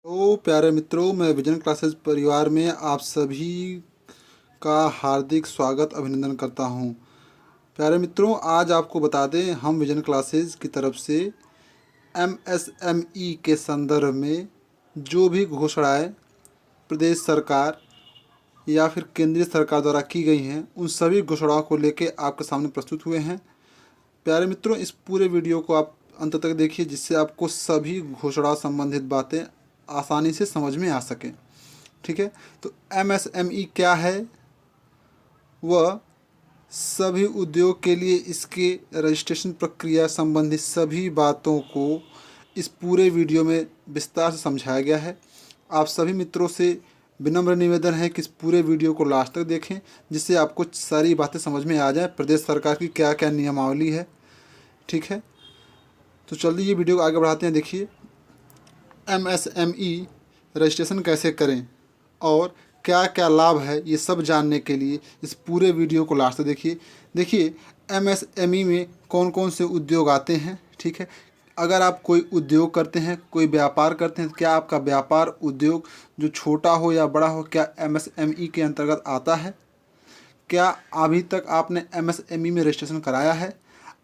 तो प्यारे मित्रों, मैं विजन क्लासेस परिवार में आप सभी का हार्दिक स्वागत अभिनंदन करता हूं। प्यारे मित्रों, आज आपको बता दें, हम विजन क्लासेस की तरफ से एमएसएमई के संदर्भ में जो भी घोषणाएं प्रदेश सरकार या फिर केंद्रीय सरकार द्वारा की गई हैं, उन सभी घोषणाओं को लेकर आपके सामने प्रस्तुत हुए हैं। प्यारे मित्रों, इस पूरे वीडियो को आप अंत तक देखिए, जिससे आपको सभी घोषणा संबंधित बातें आसानी से समझ में आ सकें। ठीक है, तो एमएसएमई क्या है, वह सभी उद्योग के लिए इसके रजिस्ट्रेशन प्रक्रिया संबंधित सभी बातों को इस पूरे वीडियो में विस्तार से समझाया गया है। आप सभी मित्रों से विनम्र निवेदन है कि इस पूरे वीडियो को लास्ट तक देखें, जिससे आपको सारी बातें समझ में आ जाए, प्रदेश सरकार की क्या क्या नियमावली है। ठीक है, तो चलिए ये वीडियो को आगे बढ़ाते हैं। देखिए, एमएसएमई रजिस्ट्रेशन कैसे करें और क्या क्या लाभ है, ये सब जानने के लिए इस पूरे वीडियो को लास्ट तक देखिए। देखिए, एमएसएमई में कौन कौन से उद्योग आते हैं। ठीक है, अगर आप कोई उद्योग करते हैं, कोई व्यापार करते हैं, क्या आपका व्यापार उद्योग जो छोटा हो या बड़ा हो, क्या एमएसएमई के अंतर्गत आता है? क्या अभी तक आपने एमएसएमई में रजिस्ट्रेशन कराया है?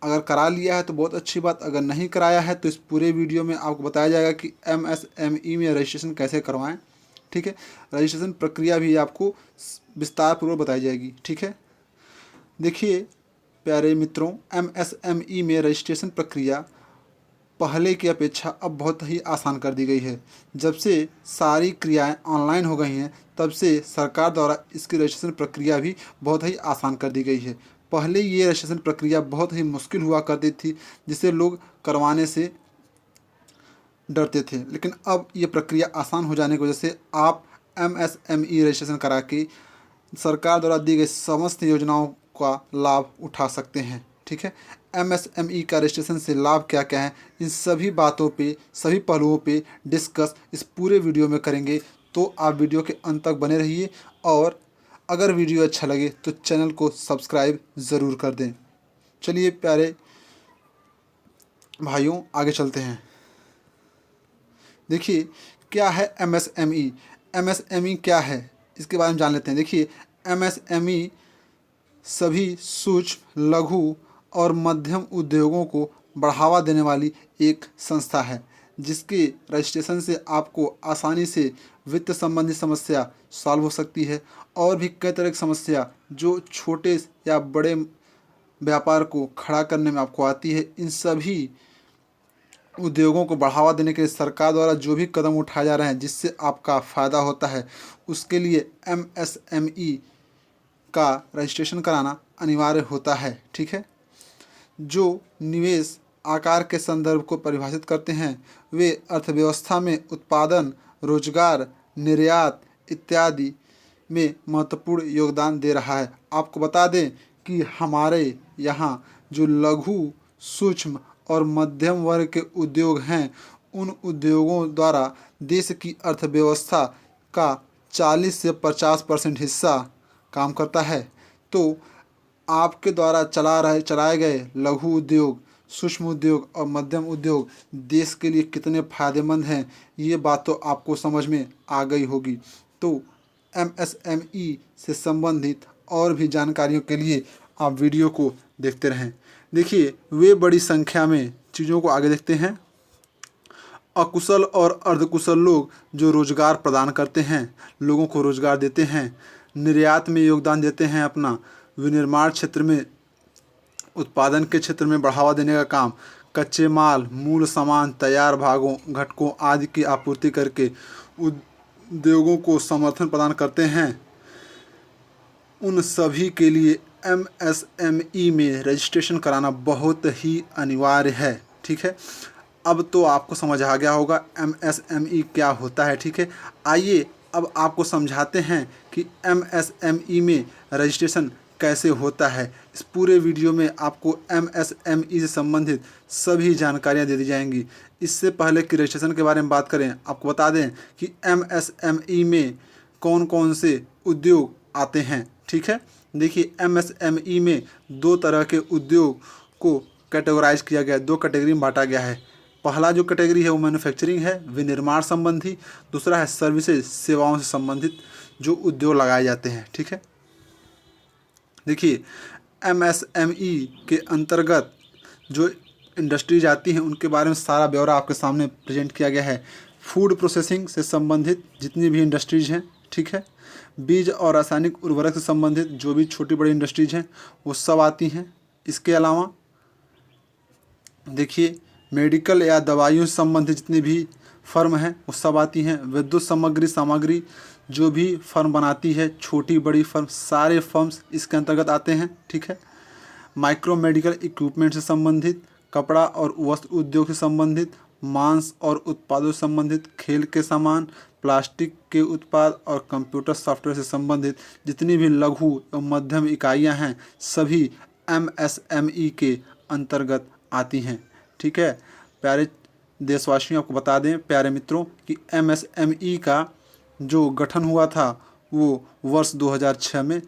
अगर करा लिया है तो बहुत अच्छी बात, अगर नहीं कराया है तो इस पूरे वीडियो में आपको बताया जाएगा कि एमएसएमई में रजिस्ट्रेशन कैसे करवाएं। ठीक है, रजिस्ट्रेशन प्रक्रिया भी आपको विस्तार पूर्वक बताई जाएगी। ठीक है, देखिए प्यारे मित्रों, एमएसएमई में रजिस्ट्रेशन प्रक्रिया पहले की अपेक्षा अब बहुत ही आसान कर दी गई है। जब से सारी क्रियाएं ऑनलाइन हो गई हैं, तब से सरकार द्वारा इसकी रजिस्ट्रेशन प्रक्रिया भी बहुत ही आसान कर दी गई है। पहले ये रजिस्ट्रेशन प्रक्रिया बहुत ही मुश्किल हुआ करती थी, जिसे लोग करवाने से डरते थे, लेकिन अब ये प्रक्रिया आसान हो जाने की वजह से आप एमएसएमई रजिस्ट्रेशन करा के सरकार द्वारा दी गई समस्त योजनाओं का लाभ उठा सकते हैं। ठीक है, एमएसएमई का रजिस्ट्रेशन से लाभ क्या क्या है, इन सभी बातों पे, सभी पहलुओं पे डिस्कस इस पूरे वीडियो में करेंगे। तो आप वीडियो के अंत तक बने रहिए, और अगर वीडियो अच्छा लगे तो चैनल को सब्सक्राइब ज़रूर कर दें। चलिए प्यारे भाइयों, आगे चलते हैं। देखिए, क्या है एमएसएमई। एमएसएमई क्या है, इसके बारे में जान लेते हैं। देखिए, एमएसएमई सभी सूक्ष्म, लघु और मध्यम उद्योगों को बढ़ावा देने वाली एक संस्था है, जिसके रजिस्ट्रेशन से आपको आसानी से वित्त संबंधी समस्या सॉल्व हो सकती है, और भी कई तरह की समस्या जो छोटे या बड़े व्यापार को खड़ा करने में आपको आती है, इन सभी उद्योगों को बढ़ावा देने के लिए सरकार द्वारा जो भी कदम उठाए जा रहे हैं, जिससे आपका फ़ायदा होता है, उसके लिए एमएसएमई का रजिस्ट्रेशन कराना अनिवार्य होता है। ठीक है, जो निवेश आकार के संदर्भ को परिभाषित करते हैं, वे अर्थव्यवस्था में उत्पादन, रोजगार, निर्यात इत्यादि में महत्वपूर्ण योगदान दे रहा है। आपको बता दें कि हमारे यहाँ जो लघु, सूक्ष्म और मध्यम वर्ग के उद्योग हैं, उन उद्योगों द्वारा देश की अर्थव्यवस्था का 40 से 50% हिस्सा काम करता है। तो आपके द्वारा चलाए गए लघु उद्योग, सूक्ष्म उद्योग और मध्यम उद्योग देश के लिए कितने फ़ायदेमंद हैं, ये बात तो आपको समझ में आ गई होगी। तो एमएसएमई से संबंधित और भी जानकारियों के लिए आप वीडियो को देखते रहें। देखिए, वे बड़ी संख्या में चीज़ों को आगे देखते हैं। अकुशल और अर्धकुशल लोग जो रोजगार प्रदान करते हैं, लोगों को रोजगार देते हैं, निर्यात में योगदान देते हैं, अपना विनिर्माण क्षेत्र में, उत्पादन के क्षेत्र में बढ़ावा देने का काम, कच्चे माल, मूल सामान, तैयार भागों, घटकों आदि की आपूर्ति करके उद्योगों को समर्थन प्रदान करते हैं, उन सभी के लिए एमएसएमई में रजिस्ट्रेशन कराना बहुत ही अनिवार्य है। ठीक है, अब तो आपको समझ आ गया होगा एमएसएमई क्या होता है। ठीक है, आइए अब आपको समझाते हैं कि एमएसएमई में रजिस्ट्रेशन कैसे होता है। इस पूरे वीडियो में आपको एमएसएमई से संबंधित सभी जानकारियां दे दी जाएंगी। इससे पहले कि रजिस्ट्रेशन के बारे में बात करें, आपको बता दें कि एमएसएमई में कौन कौन से उद्योग आते हैं। ठीक है, देखिए, एमएसएमई में दो तरह के उद्योग को कैटेगराइज किया गया है, दो कैटेगरी में बांटा गया है। पहला जो कैटेगरी है वो मैन्युफैक्चरिंग है, विनिर्माण संबंधी। दूसरा है सर्विसेज, सेवाओं से संबंधित जो उद्योग लगाए जाते हैं। ठीक है, देखिए एमएसएमई के अंतर्गत जो इंडस्ट्रीज आती हैं उनके बारे में सारा ब्यौरा आपके सामने प्रेजेंट किया गया है। फूड प्रोसेसिंग से संबंधित जितनी भी इंडस्ट्रीज हैं, ठीक है, बीज और रासायनिक उर्वरक से संबंधित जो भी छोटी बड़ी इंडस्ट्रीज हैं वो सब आती हैं। इसके अलावा देखिए मेडिकल या दवाइयों से संबंधित जितनी भी फर्म हैं वो सब आती हैं। विद्युत सामग्री जो भी फर्म बनाती है, छोटी बड़ी फर्म, सारे फर्म्स इसके अंतर्गत आते हैं। ठीक है, माइक्रो मेडिकल इक्विपमेंट से संबंधित, कपड़ा और वस्त्र उद्योग से संबंधित, मांस और उत्पादों से संबंधित, खेल के सामान, प्लास्टिक के उत्पाद और कंप्यूटर सॉफ्टवेयर से संबंधित जितनी भी लघु एवं मध्यम इकाइयां हैं सभी एमएसएमई के अंतर्गत आती हैं। ठीक है, प्यारे देशवासियों, आपको बता दें प्यारे मित्रों कि एमएसएमई का जो गठन हुआ था वो वर्ष 2006 में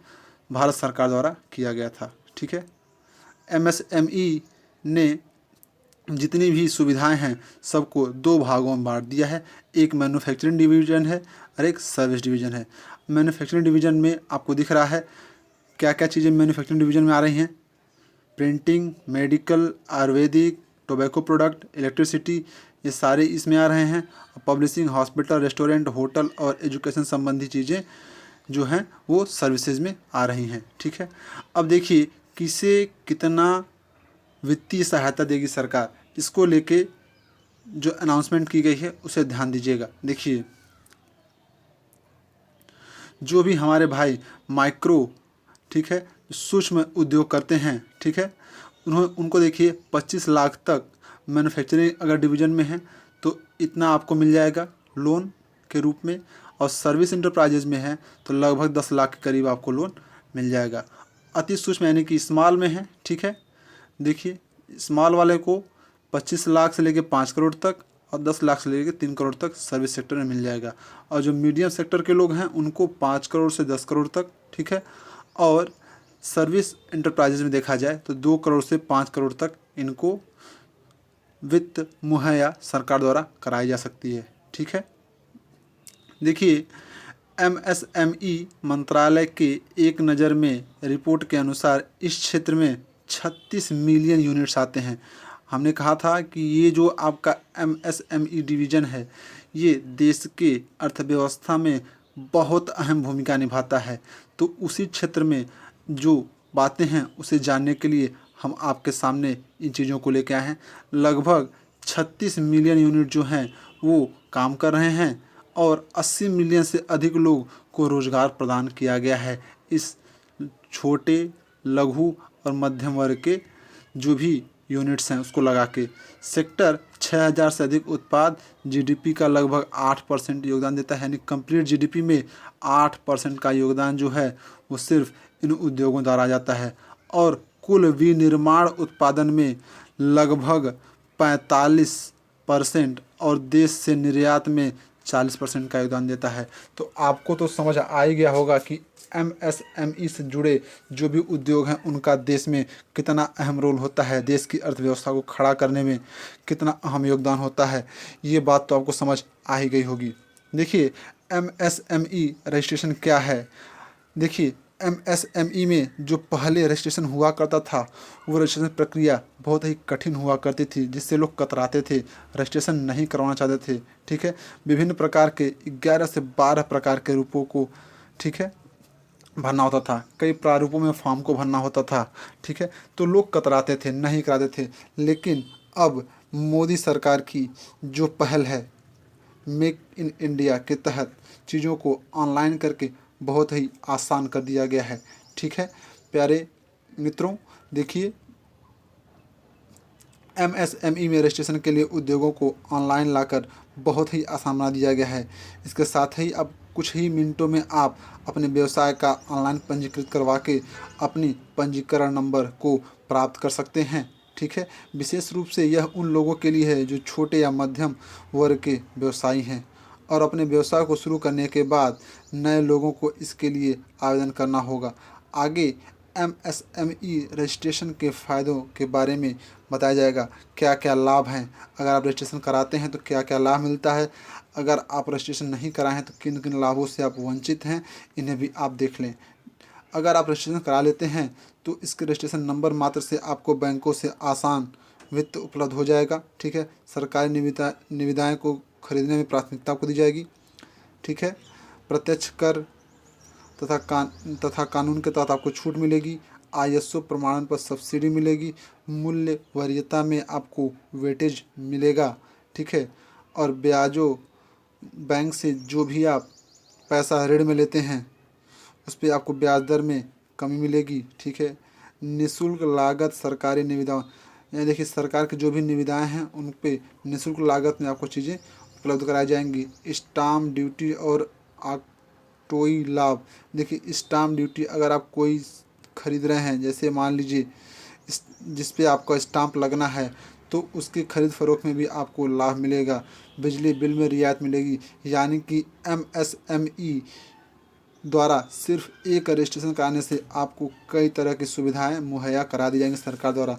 भारत सरकार द्वारा किया गया था। ठीक है, एमएसएमई ने जितनी भी सुविधाएं हैं सबको दो भागों में बांट दिया है। एक मैन्युफैक्चरिंग डिवीज़न है और एक सर्विस डिवीज़न है। मैन्युफैक्चरिंग डिवीज़न में आपको दिख रहा है क्या क्या चीज़ें मैन्युफैक्चरिंग डिवीज़न में आ रही हैं। Printing, medical, Ayurvedic, tobacco product, electricity, ये सारे इसमें आ रहे हैं। पब्लिशिंग, हॉस्पिटल, रेस्टोरेंट, होटल और एजुकेशन संबंधी चीज़ें जो हैं वो सर्विसेज में आ रही हैं। ठीक है, अब देखिए किसे कितना वित्तीय सहायता देगी सरकार, इसको लेके जो अनाउंसमेंट की गई है उसे ध्यान दीजिएगा। देखिए जो भी हमारे भाई माइक्रो, ठीक है, सूक्ष्म उद्योग करते हैं, ठीक है, उनको देखिए 25 लाख तक मैन्युफैक्चरिंग अगर डिवीज़न में है तो इतना आपको मिल जाएगा लोन के रूप में, और सर्विस इंटरप्राइजेज में है तो लगभग 10 लाख के करीब आपको लोन मिल जाएगा। अति सूक्ष्म यानी कि स्मॉल में है, ठीक है, देखिए स्मॉल वाले को 25 लाख से लेकर 5 करोड़ तक और 10 लाख से लेकर 3 करोड़ तक सर्विस सेक्टर में मिल जाएगा। और जो मीडियम सेक्टर के लोग हैं उनको 5 करोड़ से 10 करोड़ तक, ठीक है, और सर्विस इंटरप्राइजेज में देखा जाए तो 2 करोड़ से 5 करोड़ तक इनको वित्त मुहैया सरकार द्वारा कराई जा सकती है। ठीक है, देखिए एमएसएमई मंत्रालय के एक नज़र में रिपोर्ट के अनुसार इस क्षेत्र में 36 मिलियन यूनिट्स आते हैं। हमने कहा था कि ये जो आपका एमएसएमई डिवीज़न है ये देश के अर्थव्यवस्था में बहुत अहम भूमिका निभाता है। तो उसी क्षेत्र में जो बातें हैं उसे जानने के लिए हम आपके सामने इन चीज़ों को लेकर आए हैं। लगभग 36 मिलियन यूनिट जो हैं वो काम कर रहे हैं और 80 मिलियन से अधिक लोग को रोज़गार प्रदान किया गया है इस छोटे, लघु और मध्यम वर्ग के जो भी यूनिट्स हैं उसको लगा के। सेक्टर 6000 से अधिक उत्पाद जीडीपी का लगभग 8% योगदान देता है, यानी कंप्लीट जीडीपी में 8% का योगदान जो है वो सिर्फ इन उद्योगों द्वारा आ जाता है। और कुल विनिर्माण उत्पादन में लगभग 45% और देश से निर्यात में 40% का योगदान देता है। तो आपको तो समझ आ ही गया होगा कि एमएसएमई से जुड़े जो भी उद्योग हैं उनका देश में कितना अहम रोल होता है, देश की अर्थव्यवस्था को खड़ा करने में कितना अहम योगदान होता है। ये बात तो आपको समझ आ ही गई होगी। देखिए एमएसएमई रजिस्ट्रेशन क्या है। देखिए एमएसएमई में जो पहले रजिस्ट्रेशन हुआ करता था वो रजिस्ट्रेशन प्रक्रिया बहुत ही कठिन हुआ करती थी, जिससे लोग कतराते थे, रजिस्ट्रेशन नहीं करवाना चाहते थे। ठीक है, विभिन्न प्रकार के 11 से 12 प्रकार के रूपों को, ठीक है, भरना होता था। कई प्रारूपों में फॉर्म को भरना होता था। ठीक है, तो लोग कतराते थे, नहीं कराते थे। लेकिन अब मोदी सरकार की जो पहल है मेक इन इंडिया के तहत चीज़ों को ऑनलाइन करके बहुत ही आसान कर दिया गया है। ठीक है प्यारे मित्रों, देखिए एमएसएमई में रजिस्ट्रेशन के लिए उद्योगों को ऑनलाइन लाकर बहुत ही आसान बना दिया गया है। इसके साथ ही अब कुछ ही मिनटों में आप अपने व्यवसाय का ऑनलाइन पंजीकृत करवा के अपनी पंजीकरण नंबर को प्राप्त कर सकते हैं। ठीक है, विशेष रूप से यह उन लोगों के लिए है जो छोटे या मध्यम वर्ग के व्यवसायी हैं और अपने व्यवसाय को शुरू करने के बाद नए लोगों को इसके लिए आवेदन करना होगा। आगे MSME रजिस्ट्रेशन के फ़ायदों के बारे में बताया जाएगा। क्या क्या लाभ हैं, अगर आप रजिस्ट्रेशन कराते हैं तो क्या क्या लाभ मिलता है, अगर आप रजिस्ट्रेशन नहीं कराए हैं तो किन किन लाभों से आप वंचित हैं, इन्हें भी आप देख लें। अगर आप रजिस्ट्रेशन करा लेते हैं तो इसके रजिस्ट्रेशन नंबर मात्र से आपको बैंकों से आसान वित्त उपलब्ध हो जाएगा। ठीक है, सरकारी निविदाएँ को खरीदने में प्राथमिकता आपको दी जाएगी। ठीक है, प्रत्यक्ष कर तथा कानून के तहत आपको छूट मिलेगी। ISO प्रमाणन पर सब्सिडी मिलेगी। मूल्य वरीयता में आपको वेटेज मिलेगा। ठीक है, और ब्याजों बैंक से जो भी आप पैसा ऋण में लेते हैं उस पर आपको ब्याज दर में कमी मिलेगी। ठीक है, निःशुल्क लागत सरकारी निविदाओं, यानी देखिए सरकार की जो भी निविदाएं हैं उन पे निःशुल्क लागत में आपको चीज़ें उपलब्ध कराई जाएंगी। स्टाम्प ड्यूटी और ऑक्ट्रोई लाभ, देखिए स्टाम्प ड्यूटी अगर आप कोई खरीद रहे हैं, जैसे मान लीजिए जिस पे आपका स्टाम्प लगना है तो उसकी खरीद फरोख्त में भी आपको लाभ मिलेगा। बिजली बिल में रियायत मिलेगी, यानी कि MSME द्वारा सिर्फ एक रजिस्ट्रेशन कराने से आपको कई तरह की सुविधाएं मुहैया करा दी जाएंगी सरकार द्वारा।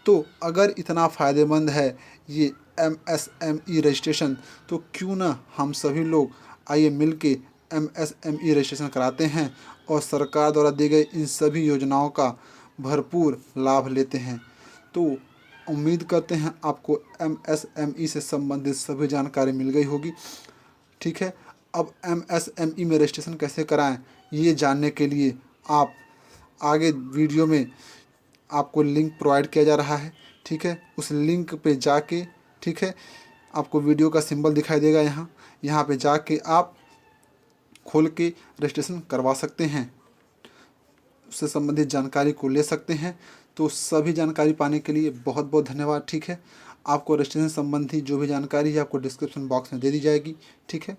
तो अगर इतना फ़ायदेमंद है ये MSME रजिस्ट्रेशन, तो क्यों ना हम सभी लोग आइए मिल के MSME रजिस्ट्रेशन कराते हैं और सरकार द्वारा दी गई इन सभी योजनाओं का भरपूर लाभ लेते हैं। तो उम्मीद करते हैं आपको MSME से संबंधित सभी जानकारी मिल गई होगी। ठीक है, अब MSME में रजिस्ट्रेशन कैसे कराएं ये जानने के लिए आप आगे वीडियो में आपको लिंक प्रोवाइड किया जा रहा है। ठीक है, उस लिंक पे जाके, ठीक है, आपको वीडियो का सिंबल दिखाई देगा यहाँ पे जाके आप खोल के रजिस्ट्रेशन करवा सकते हैं, उससे संबंधित जानकारी को ले सकते हैं। तो सभी जानकारी पाने के लिए बहुत बहुत धन्यवाद। ठीक है, आपको रजिस्ट्रेशन संबंधी जो भी जानकारी है आपको डिस्क्रिप्शन बॉक्स में दे दी जाएगी। ठीक है,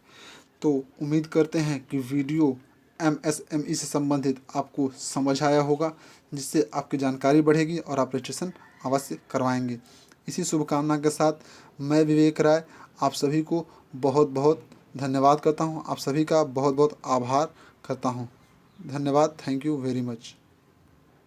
तो उम्मीद करते हैं कि वीडियो MSME से संबंधित आपको समझ आया होगा, जिससे आपकी जानकारी बढ़ेगी और आप रजिस्ट्रेशन अवश्य करवाएंगे। इसी शुभकामना के साथ मैं विवेक राय आप सभी को बहुत बहुत धन्यवाद करता हूं, आप सभी का बहुत बहुत आभार करता हूं। धन्यवाद, थैंक यू वेरी मच।